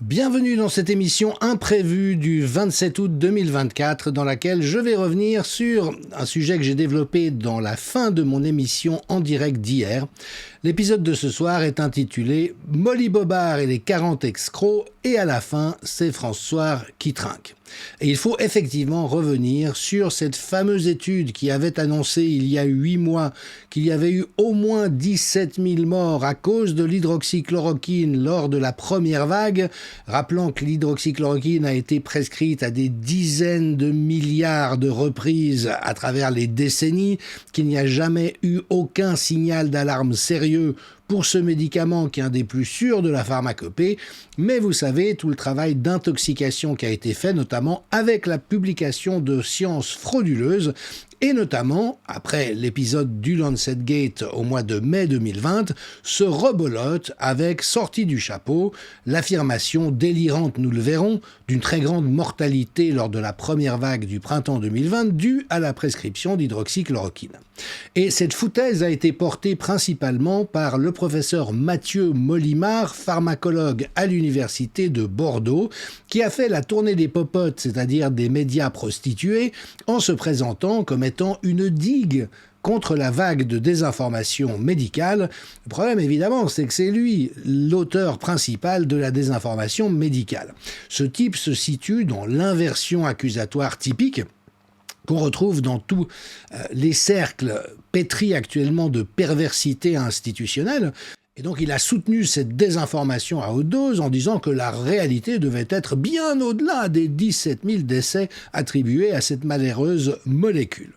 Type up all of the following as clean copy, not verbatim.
Bienvenue dans cette émission imprévue du 27 août 2024 dans laquelle je vais revenir sur un sujet que j'ai développé dans la fin de mon émission en direct d'hier. L'épisode de ce soir est intitulé « Molly Bobard et les 40 escrocs » et à la fin, c'est François qui trinque. Et il faut effectivement revenir sur cette fameuse étude qui avait annoncé il y a 8 mois qu'il y avait eu au moins 17 000 morts à cause de l'hydroxychloroquine lors de la première vague, rappelant que l'hydroxychloroquine a été prescrite à des dizaines de milliards de reprises à travers les décennies, qu'il n'y a jamais eu aucun signal d'alarme sérieux pour ce médicament qui est un des plus sûrs de la pharmacopée, mais vous savez, tout le travail d'intoxication qui a été fait, notamment avec la publication de sciences frauduleuses, et notamment, après l'épisode du Lancet Gate au mois de mai 2020, se rebolote avec, sortie du chapeau, l'affirmation délirante, nous le verrons, d'une très grande mortalité lors de la première vague du printemps 2020 due à la prescription d'hydroxychloroquine. Et cette foutaise a été portée principalement par le professeur Mathieu Molimar, pharmacologue à l'université de Bordeaux, qui a fait la tournée des popotes, c'est-à-dire des médias prostitués, en se présentant comme étant une digue contre la vague de désinformation médicale. Le problème, évidemment, c'est que c'est lui l'auteur principal de la désinformation médicale. Ce type se situe dans l'inversion accusatoire typique qu'on retrouve dans tous les cercles pétris actuellement de perversité institutionnelle. Et donc il a soutenu cette désinformation à haute dose en disant que la réalité devait être bien au-delà des 17 000 décès attribués à cette malheureuse molécule.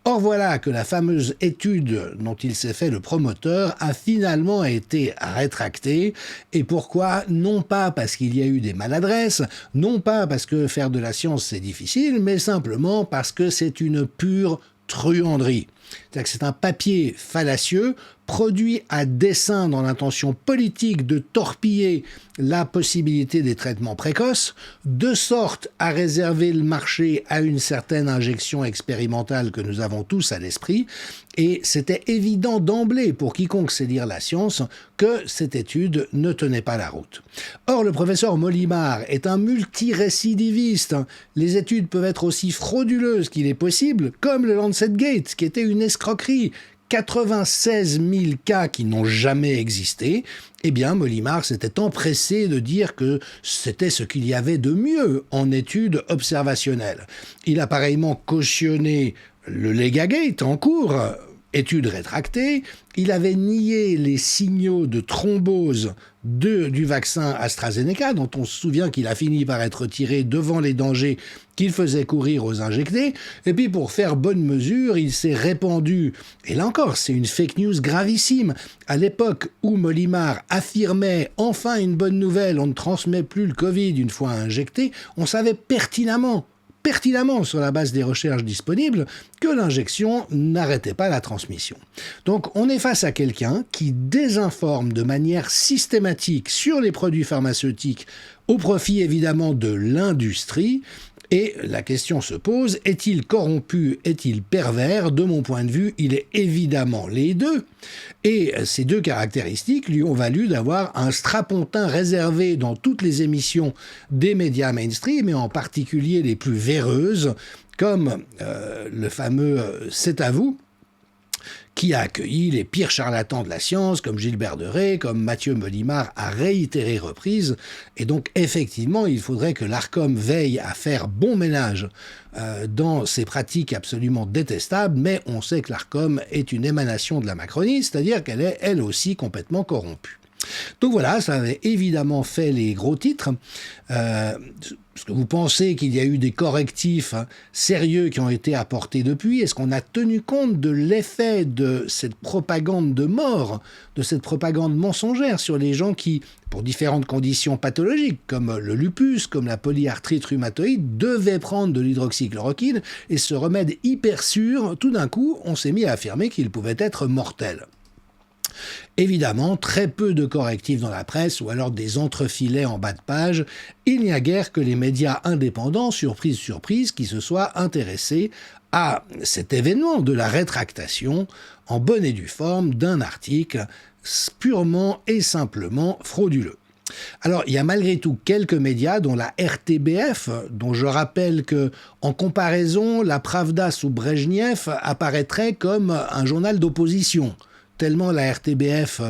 Or voilà que la fameuse étude dont il s'est fait le promoteur a finalement été rétractée. Et pourquoi ? Non pas parce qu'il y a eu des maladresses, non pas parce que faire de la science c'est difficile, mais simplement parce que c'est une pure truanderie. C'est-à-dire que c'est un papier fallacieux produit à dessein dans l'intention politique de torpiller la possibilité des traitements précoces, de sorte à réserver le marché à une certaine injection expérimentale que nous avons tous à l'esprit, et c'était évident d'emblée pour quiconque sait lire la science que cette étude ne tenait pas la route. Or, le professeur Molimar est un multirécidiviste. Les études peuvent être aussi frauduleuses qu'il est possible, comme le Lancet Gate, qui était une escroquerie. 96 000 cas qui n'ont jamais existé, eh bien Molimar s'était empressé de dire que c'était ce qu'il y avait de mieux en études observationnelles. Il a pareillement cautionné le Legagate en cours, étude rétractée. Il avait nié les signaux de thrombose du vaccin AstraZeneca, dont on se souvient qu'il a fini par être retiré devant les dangers qu'il faisait courir aux injectés. Et puis pour faire bonne mesure, il s'est répandu, et là encore c'est une fake news gravissime, à l'époque où Molimar affirmait « enfin une bonne nouvelle, on ne transmet plus le Covid une fois injecté », on savait pertinemment sur la base des recherches disponibles, que l'injection n'arrêtait pas la transmission. Donc on est face à quelqu'un qui désinforme de manière systématique sur les produits pharmaceutiques au profit évidemment de l'industrie. Et la question se pose, est-il corrompu, est-il pervers ? De mon point de vue, il est évidemment les deux. Et ces deux caractéristiques lui ont valu d'avoir un strapontin réservé dans toutes les émissions des médias mainstream, et en particulier les plus véreuses, comme le fameux « C'est à vous », qui a accueilli les pires charlatans de la science, comme Gilbert de Rais, comme Mathieu Molimar à réitérées reprises. Et donc, effectivement, il faudrait que l'ARCOM veille à faire bon ménage dans ces pratiques absolument détestables, mais on sait que l'ARCOM est une émanation de la Macronie, c'est-à-dire qu'elle est, elle aussi, complètement corrompue. Donc voilà, ça avait évidemment fait les gros titres. Est-ce que vous pensez qu'il y a eu des correctifs sérieux qui ont été apportés depuis ? Est-ce qu'on a tenu compte de l'effet de cette propagande de mort, de cette propagande mensongère sur les gens qui, pour différentes conditions pathologiques, comme le lupus, comme la polyarthrite rhumatoïde, devaient prendre de l'hydroxychloroquine, et ce remède hyper sûr, tout d'un coup, on s'est mis à affirmer qu'il pouvait être mortel. Évidemment, très peu de correctifs dans la presse ou alors des entrefilets en bas de page. Il n'y a guère que les médias indépendants, surprise, surprise, qui se soient intéressés à cet événement de la rétractation en bonne et due forme d'un article purement et simplement frauduleux. Alors, il y a malgré tout quelques médias, dont la RTBF, dont je rappelle que, en comparaison, la Pravda sous Brejnev apparaîtrait comme un journal d'opposition, tellement la RTBF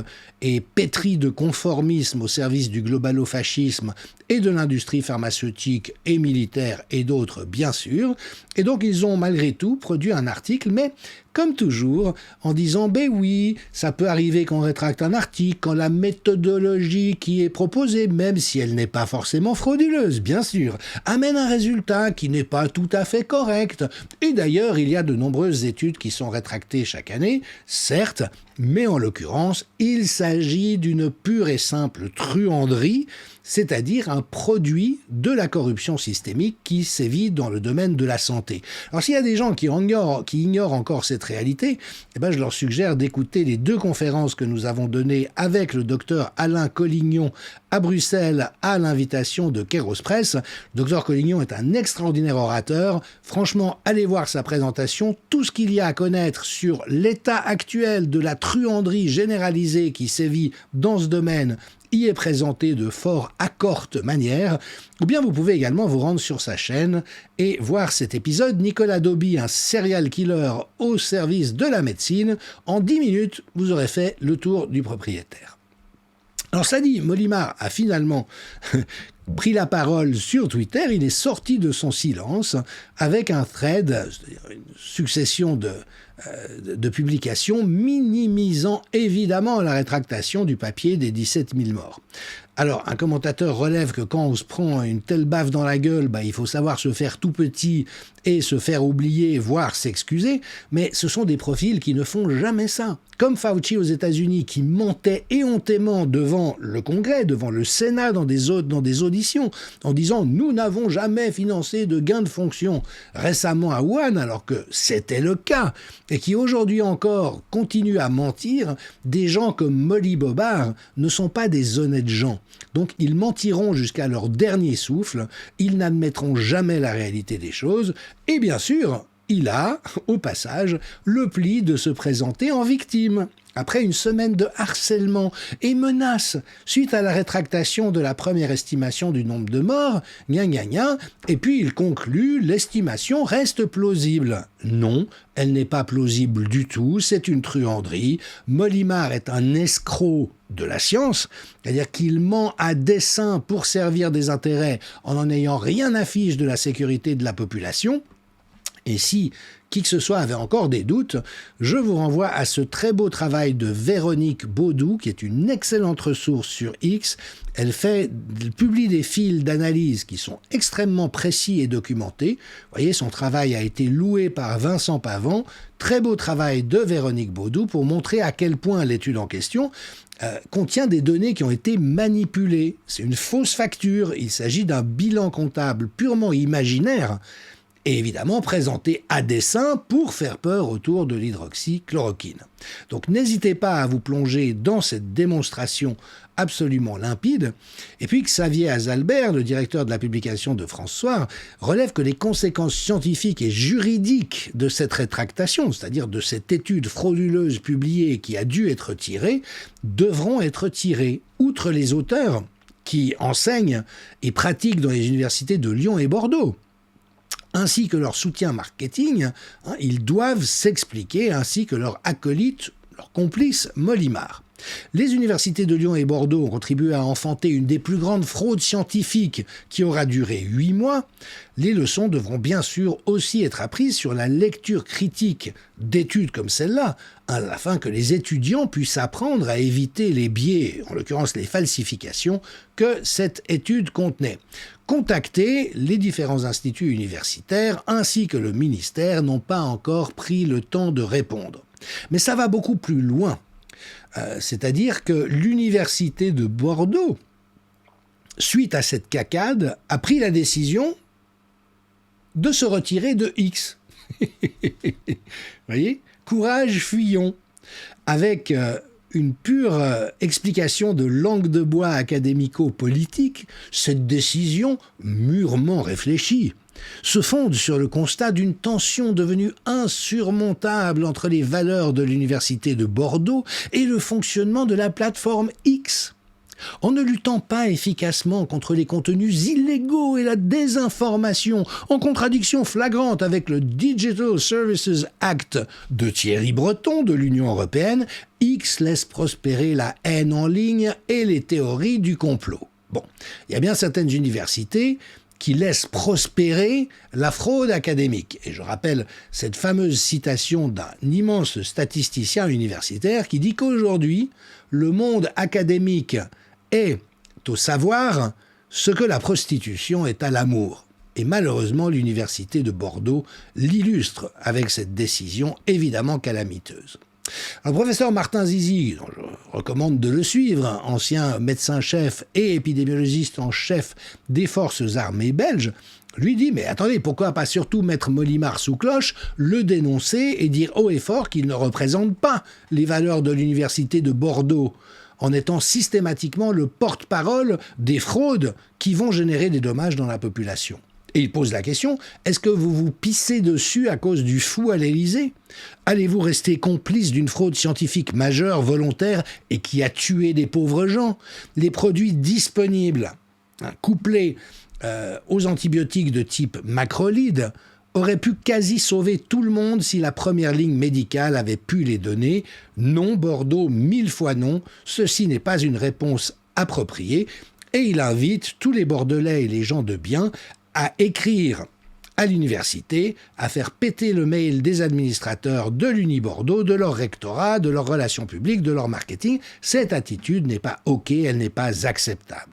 est pétrie de conformisme au service du globalo-fascisme et de l'industrie pharmaceutique et militaire et d'autres, bien sûr. Et donc, ils ont malgré tout produit un article, mais comme toujours, en disant « ben oui, ça peut arriver qu'on rétracte un article quand la méthodologie qui est proposée, même si elle n'est pas forcément frauduleuse, bien sûr, amène un résultat qui n'est pas tout à fait correct. Et d'ailleurs, il y a de nombreuses études qui sont rétractées chaque année, certes, mais en l'occurrence, il s'agit d'une pure et simple truanderie, c'est-à-dire un produit de la corruption systémique qui sévit dans le domaine de la santé. Alors s'il y a des gens qui ignorent encore cette réalité, eh ben, je leur suggère d'écouter les 2 conférences que nous avons données avec le docteur Alain Collignon à Bruxelles à l'invitation de Kéros Press. Le docteur Collignon est un extraordinaire orateur. Franchement, allez voir sa présentation. Tout ce qu'il y a à connaître sur l'état actuel de la truanderie généralisée qui sévit dans ce domaine y est présenté de fort accorte manière, ou bien vous pouvez également vous rendre sur sa chaîne et voir cet épisode Nicolas Dauby, un serial killer au service de la médecine. En 10 minutes, vous aurez fait le tour du propriétaire. Alors ça dit, Molimar a finalement pris la parole sur Twitter, il est sorti de son silence avec un thread, c'est-à-dire une succession de publications minimisant évidemment la rétractation du papier des 17 000 morts. Alors, un commentateur relève que quand on se prend une telle baffe dans la gueule, il faut savoir se faire tout petit et se faire oublier, voire s'excuser, mais ce sont des profils qui ne font jamais ça. Comme Fauci aux États-Unis, qui mentait éhontément devant le Congrès, devant le Sénat, dans des auditions, en disant « Nous n'avons jamais financé de gains de fonction » récemment à Wuhan, alors que c'était le cas, et qui aujourd'hui encore continue à mentir, des gens comme Molly Bobard ne sont pas des honnêtes gens. Donc ils mentiront jusqu'à leur dernier souffle, ils n'admettront jamais la réalité des choses, et bien sûr, il a, au passage, le pli de se présenter en victime. Après une semaine de harcèlement et menaces suite à la rétractation de la première estimation du nombre de morts, et puis il conclut « l'estimation reste plausible ». Non, elle n'est pas plausible du tout, c'est une truanderie. Molimar est un escroc de la science, c'est-à-dire qu'il ment à dessein pour servir des intérêts en n'en ayant rien à fiche de la sécurité de la population. Et si qui que ce soit avait encore des doutes, je vous renvoie à ce très beau travail de Véronique Baudou, qui est une excellente ressource sur X. Elle publie des fils d'analyse qui sont extrêmement précis et documentés. Vous voyez, son travail a été loué par Vincent Pavant. Très beau travail de Véronique Baudou pour montrer à quel point l'étude en question contient des données qui ont été manipulées. C'est une fausse facture. Il s'agit d'un bilan comptable purement imaginaire, et évidemment présenté à dessein pour faire peur autour de l'hydroxychloroquine. Donc n'hésitez pas à vous plonger dans cette démonstration absolument limpide. Et puis Xavier Azalbert, le directeur de la publication de France Soir, relève que les conséquences scientifiques et juridiques de cette rétractation, c'est-à-dire de cette étude frauduleuse publiée qui a dû être tirée, devront être tirées, outre les auteurs qui enseignent et pratiquent dans les universités de Lyon et Bordeaux, ainsi que leur soutien marketing, ils doivent s'expliquer, ainsi que leur acolyte, leur complice Molimar. Les universités de Lyon et Bordeaux ont contribué à enfanter une des plus grandes fraudes scientifiques qui aura duré 8 mois. Les leçons devront bien sûr aussi être apprises sur la lecture critique d'études comme celle-là, afin que les étudiants puissent apprendre à éviter les biais, en l'occurrence les falsifications, que cette étude contenait. Contactés, les différents instituts universitaires ainsi que le ministère n'ont pas encore pris le temps de répondre. Mais ça va beaucoup plus loin. C'est-à-dire que l'université de Bordeaux, suite à cette cacade, a pris la décision de se retirer de X. Vous voyez ? Courage, fuyons. Avec une pure explication de langue de bois académico-politique, cette décision mûrement réfléchie se fonde sur le constat d'une tension devenue insurmontable entre les valeurs de l'université de Bordeaux et le fonctionnement de la plateforme X. En ne luttant pas efficacement contre les contenus illégaux et la désinformation, en contradiction flagrante avec le Digital Services Act de Thierry Breton de l'Union européenne, X laisse prospérer la haine en ligne et les théories du complot. Bon, il y a bien certaines universités qui laissent prospérer la fraude académique. Et je rappelle cette fameuse citation d'un immense statisticien universitaire qui dit qu'aujourd'hui, le monde académique est au savoir ce que la prostitution est à l'amour. Et malheureusement, l'université de Bordeaux l'illustre avec cette décision évidemment calamiteuse. Le professeur Martin Zizi, dont je recommande de le suivre, ancien médecin-chef et épidémiologiste en chef des forces armées belges, lui dit « Mais attendez, pourquoi pas surtout mettre Molimar sous cloche, le dénoncer et dire haut et fort qu'il ne représente pas les valeurs de l'université de Bordeaux ?» en étant systématiquement le porte-parole des fraudes qui vont générer des dommages dans la population. Et il pose la question, est-ce que vous vous pissez dessus à cause du fou à l'Élysée ? Allez-vous rester complice d'une fraude scientifique majeure, volontaire, et qui a tué des pauvres gens ? Les produits disponibles, couplés aux antibiotiques de type macrolide, aurait pu quasi sauver tout le monde si la première ligne médicale avait pu les donner. Non, Bordeaux, 1000 fois non, ceci n'est pas une réponse appropriée. Et il invite tous les Bordelais et les gens de bien à écrire à l'université, à faire péter le mail des administrateurs de l'Uni Bordeaux, de leur rectorat, de leurs relations publiques, de leur marketing. Cette attitude n'est pas OK, elle n'est pas acceptable.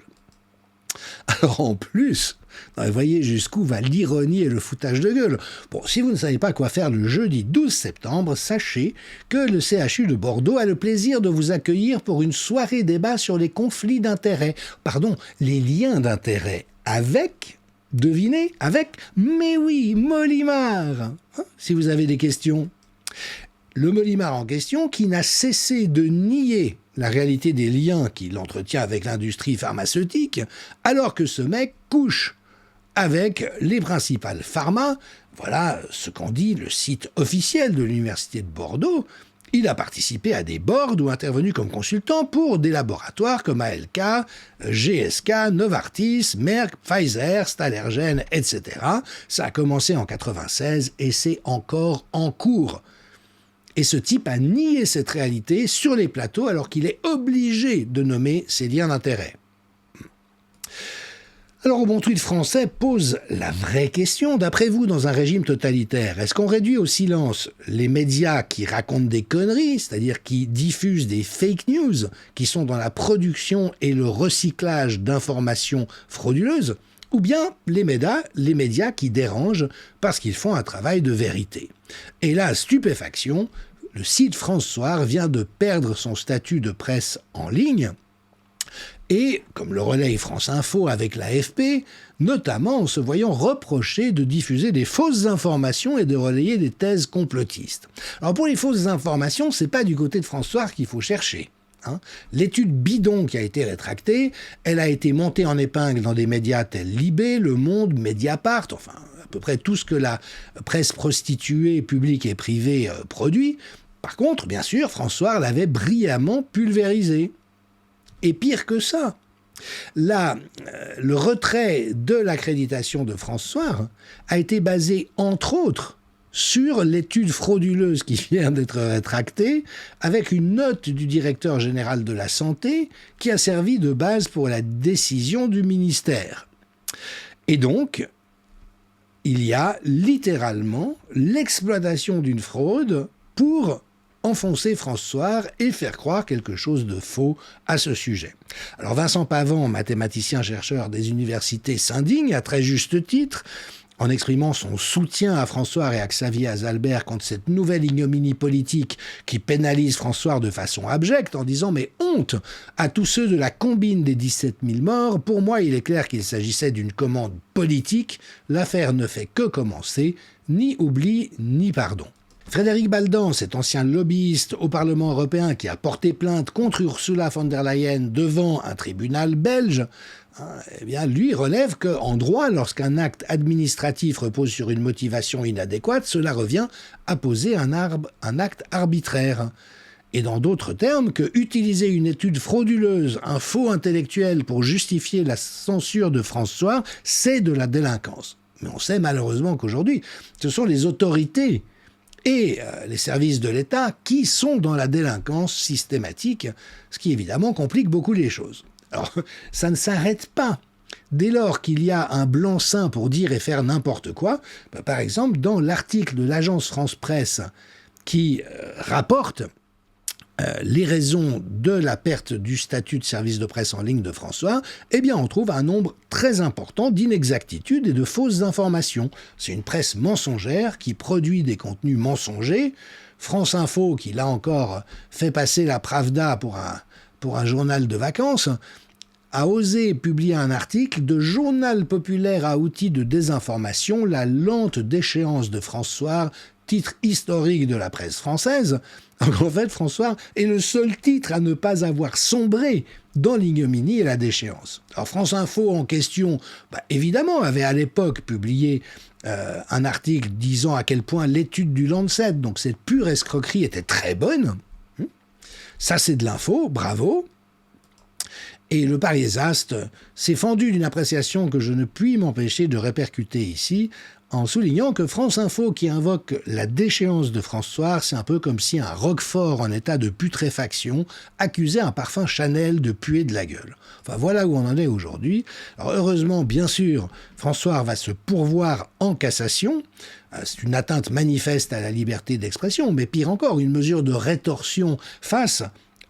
Alors en plus, vous voyez jusqu'où va l'ironie et le foutage de gueule. Bon, si vous ne savez pas quoi faire le jeudi 12 septembre, sachez que le CHU de Bordeaux a le plaisir de vous accueillir pour une soirée débat sur les conflits d'intérêts. Pardon, les liens d'intérêts avec, devinez, avec, mais oui, Molimar. Si vous avez des questions. Le Molimar en question qui n'a cessé de nier la réalité des liens qu'il entretient avec l'industrie pharmaceutique, alors que ce mec couche avec les principales pharma. Voilà ce qu'en dit le site officiel de l'Université de Bordeaux. Il a participé à des boards ou intervenu comme consultant pour des laboratoires comme ALK, GSK, Novartis, Merck, Pfizer, Stalergen, etc. Ça a commencé en 1996 et c'est encore en cours. Et ce type a nié cette réalité sur les plateaux alors qu'il est obligé de nommer ses liens d'intérêt. Alors au bon tweet français pose la vraie question, d'après vous, dans un régime totalitaire, est-ce qu'on réduit au silence les médias qui racontent des conneries, c'est-à-dire qui diffusent des fake news, qui sont dans la production et le recyclage d'informations frauduleuses, ou bien les médias qui dérangent parce qu'ils font un travail de vérité. Et là, stupéfaction, le site France Soir vient de perdre son statut de presse en ligne, et, comme le relaye France Info avec l'AFP, notamment en se voyant reprocher de diffuser des fausses informations et de relayer des thèses complotistes. Alors pour les fausses informations, c'est pas du côté de France Soir qu'il faut chercher. L'étude bidon qui a été rétractée, elle a été montée en épingle dans des médias tels Libé, Le Monde, Mediapart, enfin à peu près tout ce que la presse prostituée, publique et privée produit. Par contre, bien sûr, France Soir l'avait brillamment pulvérisée. Et pire que ça, le retrait de l'accréditation de France Soir a été basé, entre autres, sur l'étude frauduleuse qui vient d'être rétractée, avec une note du directeur général de la Santé qui a servi de base pour la décision du ministère. Et donc, il y a littéralement l'exploitation d'une fraude pour enfoncer France Soir et faire croire quelque chose de faux à ce sujet. Alors Vincent Pavant, mathématicien-chercheur des universités, s'indigne à très juste titre en exprimant son soutien à France Soir et à Xavier Azalbert contre cette nouvelle ignominie politique qui pénalise France Soir de façon abjecte en disant « Mais honte à tous ceux de la combine des 17 000 morts, pour moi il est clair qu'il s'agissait d'une commande politique, l'affaire ne fait que commencer, ni oubli ni pardon ». Frédéric Baldan, cet ancien lobbyiste au Parlement européen qui a porté plainte contre Ursula von der Leyen devant un tribunal belge, eh bien, lui relève qu'en droit, lorsqu'un acte administratif repose sur une motivation inadéquate, cela revient à poser un acte arbitraire. Et dans d'autres termes, que utiliser une étude frauduleuse, un faux intellectuel pour justifier la censure de François, c'est de la délinquance. Mais on sait malheureusement qu'aujourd'hui, ce sont les autorités et les services de l'État qui sont dans la délinquance systématique, ce qui évidemment complique beaucoup les choses. Alors, ça ne s'arrête pas. Dès lors qu'il y a un blanc-seing pour dire et faire n'importe quoi, par exemple, dans l'article de l'agence France-Presse qui rapporte les raisons de la perte du statut de service de presse en ligne de François, eh bien on trouve un nombre très important d'inexactitudes et de fausses informations. C'est une presse mensongère qui produit des contenus mensongers. France Info, qui là encore fait passer la Pravda pour un journal de vacances, a osé publier un article de journal populaire à outils de désinformation, la lente déchéance de François, titre historique de la presse française. Donc en fait, François est le seul titre à ne pas avoir sombré dans l'ignominie et la déchéance. Alors France Info en question, évidemment, avait à l'époque publié un article disant à quel point l'étude du Lancet, donc cette pure escroquerie, était très bonne. Ça, c'est de l'info, bravo. Et le Paris-Est s'est fendu d'une appréciation que je ne puis m'empêcher de répercuter ici, en soulignant que France Info, qui invoque la déchéance de François, c'est un peu comme si un Roquefort en état de putréfaction accusait un parfum Chanel de puer de la gueule. Enfin, voilà où on en est aujourd'hui. Alors heureusement, bien sûr, François va se pourvoir en cassation. C'est une atteinte manifeste à la liberté d'expression, mais pire encore, une mesure de rétorsion face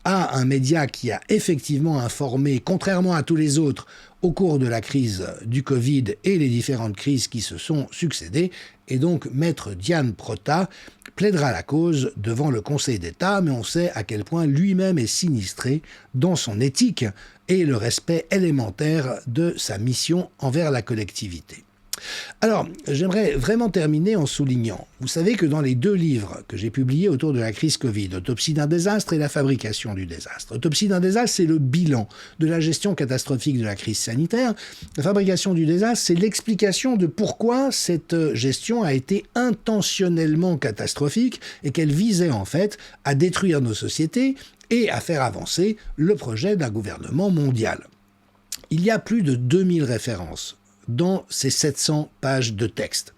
à un média qui a effectivement informé, contrairement à tous les autres, au cours de la crise du Covid et les différentes crises qui se sont succédées. Et donc, Maître Diane Prota plaidera la cause devant le Conseil d'État, mais on sait à quel point lui-même est sinistré dans son éthique et le respect élémentaire de sa mission envers la collectivité. Alors, j'aimerais vraiment terminer en soulignant, vous savez que dans les 2 livres que j'ai publiés autour de la crise Covid, Autopsie d'un désastre et La fabrication du désastre. Autopsie d'un désastre, c'est le bilan de la gestion catastrophique de la crise sanitaire. La fabrication du désastre, c'est l'explication de pourquoi cette gestion a été intentionnellement catastrophique et qu'elle visait en fait à détruire nos sociétés et à faire avancer le projet d'un gouvernement mondial. Il y a plus de 2000 références dans ces 700 pages de texte.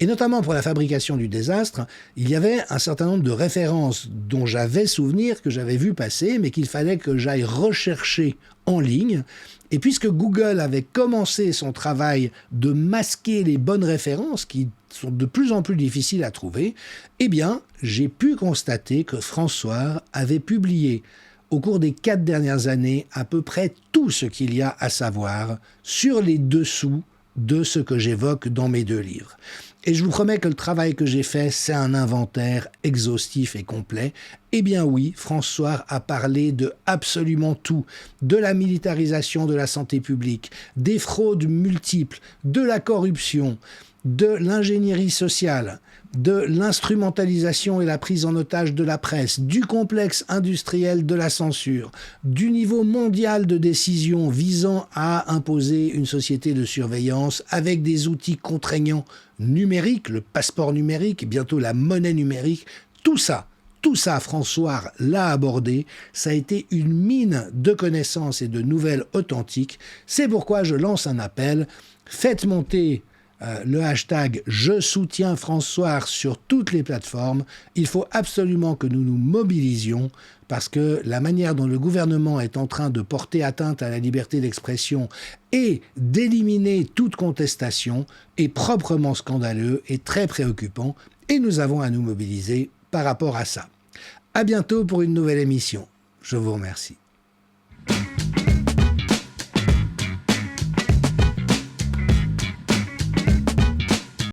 Et notamment pour la fabrication du désastre, il y avait un certain nombre de références dont j'avais souvenir que j'avais vu passer, mais qu'il fallait que j'aille rechercher en ligne. Et puisque Google avait commencé son travail de masquer les bonnes références, qui sont de plus en plus difficiles à trouver, eh bien, j'ai pu constater que François avait publié au cours des 4 dernières années, à peu près tout ce qu'il y a à savoir sur les dessous de ce que j'évoque dans mes 2 livres. Et je vous promets que le travail que j'ai fait, c'est un inventaire exhaustif et complet. Eh bien oui, François a parlé de absolument tout, de la militarisation de la santé publique, des fraudes multiples, de la corruption, de l'ingénierie sociale, de l'instrumentalisation et la prise en otage de la presse, du complexe industriel de la censure, du niveau mondial de décision visant à imposer une société de surveillance avec des outils contraignants numériques, le passeport numérique, bientôt la monnaie numérique, tout ça, François l'a abordé. Ça a été une mine de connaissances et de nouvelles authentiques. C'est pourquoi je lance un appel. Faites monter le hashtag « Je soutiens François » sur toutes les plateformes. Il faut absolument que nous nous mobilisions parce que la manière dont le gouvernement est en train de porter atteinte à la liberté d'expression et d'éliminer toute contestation est proprement scandaleux et très préoccupant et nous avons à nous mobiliser par rapport à ça. À bientôt pour une nouvelle émission. Je vous remercie.